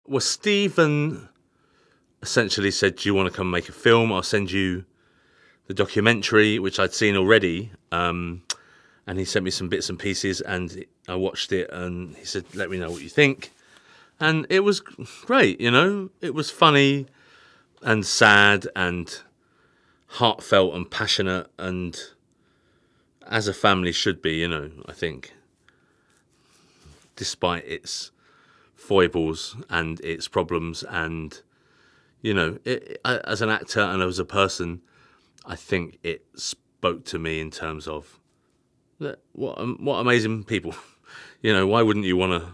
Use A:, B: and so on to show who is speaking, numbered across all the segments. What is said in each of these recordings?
A: Well, Stephen essentially said, do you want to come make a film? I'll send you the documentary, which I'd seen already. And he sent me some bits and pieces, and I watched it, and he said, let me know what you think. And it was great, you know. It was funny and sad and heartfelt and passionate, and as a family should be, you know, I think. Despite its foibles and its problems, and, you know, as an actor and as a person, I think it spoke to me in terms of what amazing people. You know, why wouldn't you want to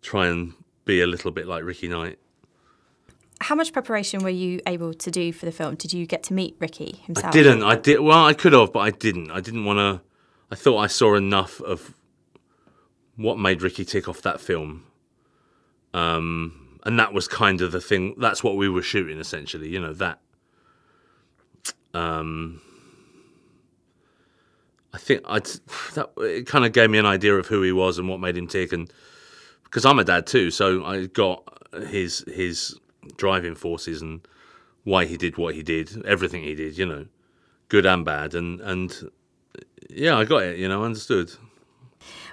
A: try and be a little bit like Ricky Knight?
B: How much preparation were you able to do for the film? Did you get to meet Ricky himself?
A: I didn't. Well, I could have, but I didn't. I didn't want to. I thought I saw enough of what made Ricky tick off that film. And that was kind of the thing. That's what we were shooting, essentially. You know, that. I think it kind of gave me an idea of who he was and what made him tick, and because I'm a dad too, so I got his driving forces and why he did what he did, everything he did, you know, good and bad, and yeah, I got it, you know, understood.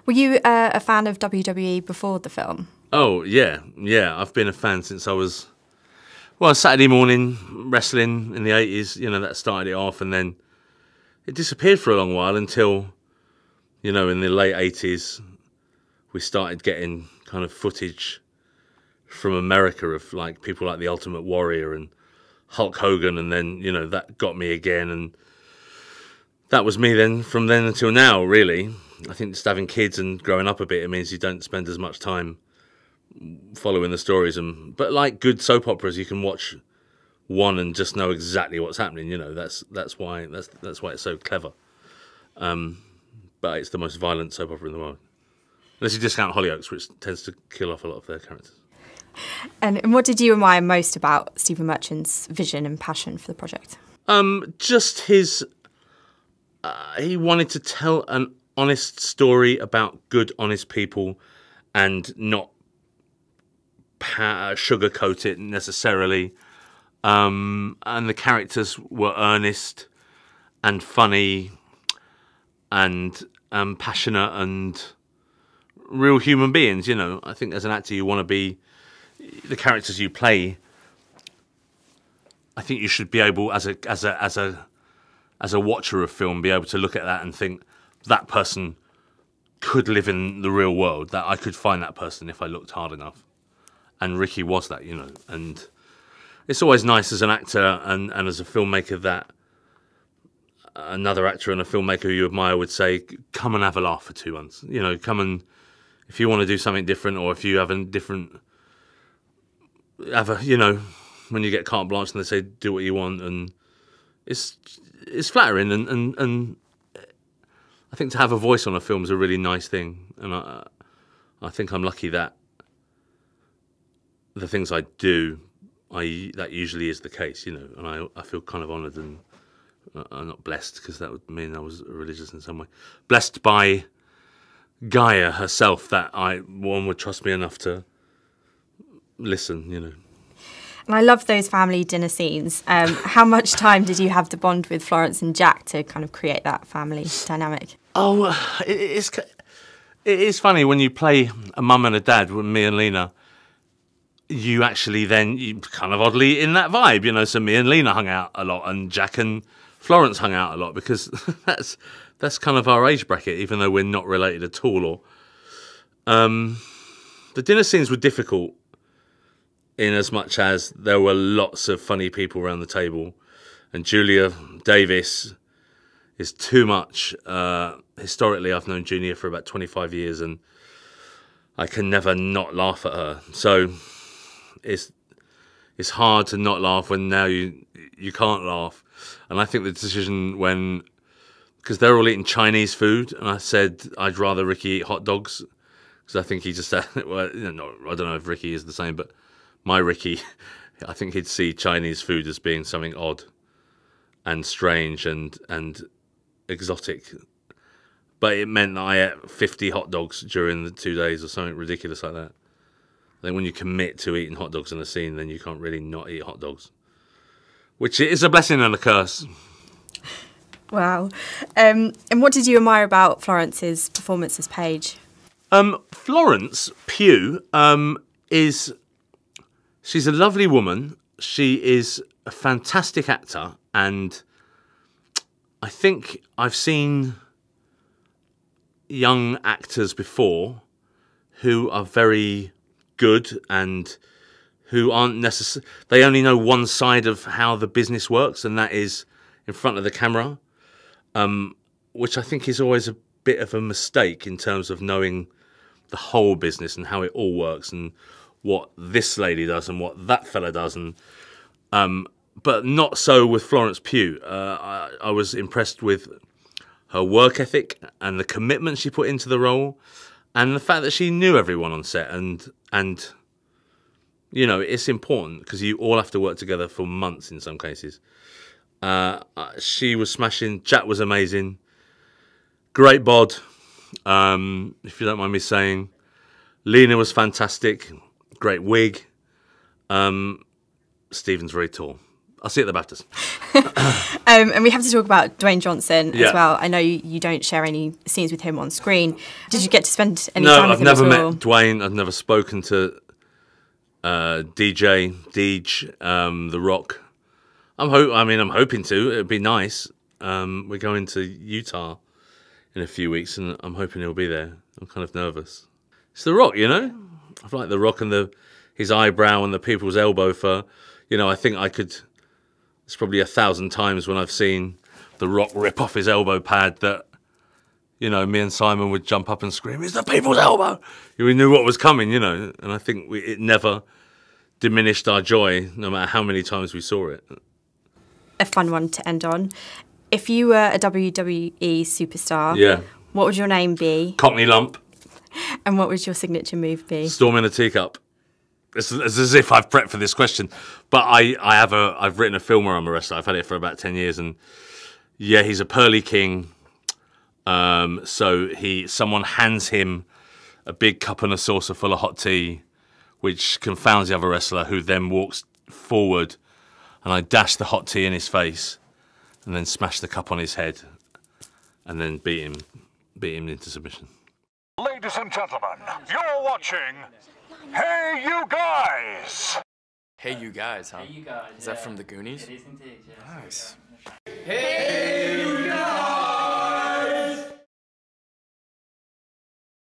B: Were you a fan of WWE before the film?
A: Oh yeah, I've been a fan since I was, well, Saturday morning wrestling in the 80s, you know, that started it off, and then it disappeared for a long while until, you know, in the late 80s, we started getting kind of footage from America of like people like the Ultimate Warrior and Hulk Hogan, and then, you know, that got me again, and that was me then from then until now, really. I think just having kids and growing up a bit, it means you don't spend as much time following the stories, but like good soap operas, you can watch one and just know exactly what's happening. You know, that's why it's so clever. But it's the most violent soap opera in the world, unless you discount Hollyoaks, which tends to kill off a lot of their characters.
B: And what did you admire most about Stephen Merchant's vision and passion for the project?
A: Just his. He wanted to tell an honest story about good, honest people, and not sugarcoat it necessarily. And the characters were earnest and funny and passionate and real human beings. You know, I think as an actor, you want to be the characters you play. I think you should be able, as a watcher of film, be able to look at that and think that person could live in the real world. That I could find that person if I looked hard enough. And Ricky was that, you know. And it's always nice as an actor and as a filmmaker that another actor and a filmmaker who you admire would say, come and have a laugh for 2 months. You know, come and, if you want to do something different, or if you have you know, when you get carte blanche and they say, do what you want, and it's flattering, and I think to have a voice on a film is a really nice thing, and I think I'm lucky that the things I do, that usually is the case, you know, and I feel kind of honoured, and I'm not blessed, because that would mean I was religious in some way. Blessed by Gaia herself, that one would trust me enough to listen, you know.
B: And I love those family dinner scenes. How much time did you have to bond with Florence and Jack to kind of create that family dynamic?
A: Oh, it is funny when you play a mum and a dad with me and Lena. You actually then, you kind of oddly in that vibe, you know. So me and Lena hung out a lot, and Jack and Florence hung out a lot, because that's kind of our age bracket, even though we're not related at all. Or the dinner scenes were difficult, in as much as there were lots of funny people around the table, and Julia Davis is too much. Historically, I've known Junior for about 25 years, and I can never not laugh at her. So it's hard to not laugh when now you can't laugh. And I think the decision because they're all eating Chinese food, and I said I'd rather Ricky eat hot dogs, because I think he just well, you know, I don't know if Ricky is the same, but my Ricky, I think he'd see Chinese food as being something odd and strange and exotic. But it meant that I ate 50 hot dogs during the 2 days or something ridiculous like that. I think when you commit to eating hot dogs in a scene, then you can't really not eat hot dogs, which is a blessing and a curse.
B: Wow. And what did you admire about Florence's performance as Paige?
A: Florence Pugh she's a lovely woman. She is a fantastic actor, and I think I've seen young actors before who are very good and who aren't necessarily... They only know one side of how the business works, and that is in front of the camera, which I think is always a bit of a mistake in terms of knowing the whole business and how it all works and what this lady does and what that fella does. And but not so with Florence Pugh. I was impressed with her work ethic and the commitment she put into the role, and the fact that she knew everyone on set, and you know, it's important because you all have to work together for months in some cases. She was smashing. Jack was amazing. Great bod, if you don't mind me saying. Lena was fantastic. Great wig. Stephen's very tall. I'll see you at the BAFTAs.
B: And we have to talk about Dwayne Johnson as
A: Yeah.
B: well. I know you don't share any scenes with him on screen. Did you get to spend any time with him?
A: No, I've never
B: at all?
A: met Dwayne. I've never spoken to Deej, The Rock. I'm hoping to. It'd be nice. We're going to Utah in a few weeks, and I'm hoping he'll be there. I'm kind of nervous. It's The Rock, you know. I like The Rock and his eyebrow and the people's elbow for, you know. I think I could. It's probably 1,000 times when I've seen The Rock rip off his elbow pad that, you know, me and Simon would jump up and scream, "It's the people's elbow!" We knew what was coming, you know, and I think it never diminished our joy, no matter how many times we saw it.
B: A fun one to end on. If you were a WWE superstar,
A: Yeah.
B: what would your name be?
A: Cockney lump,
B: And what would your signature move be?
A: storm in a teacup. It's as if I've prepped for this question, but I've written a film where I'm a wrestler. I've had it for about 10 years, and yeah, he's a pearly king. So someone hands him a big cup and a saucer full of hot tea, which confounds the other wrestler, who then walks forward, and I dash the hot tea in his face, and then smash the cup on his head, and then beat him into submission.
C: Ladies and gentlemen, you're watching Hey You Guys!
D: Hey You Guys, huh?
E: Hey, you guys.
D: Is that from the Goonies?
E: It is indeed, yeah.
D: Nice.
E: Hey,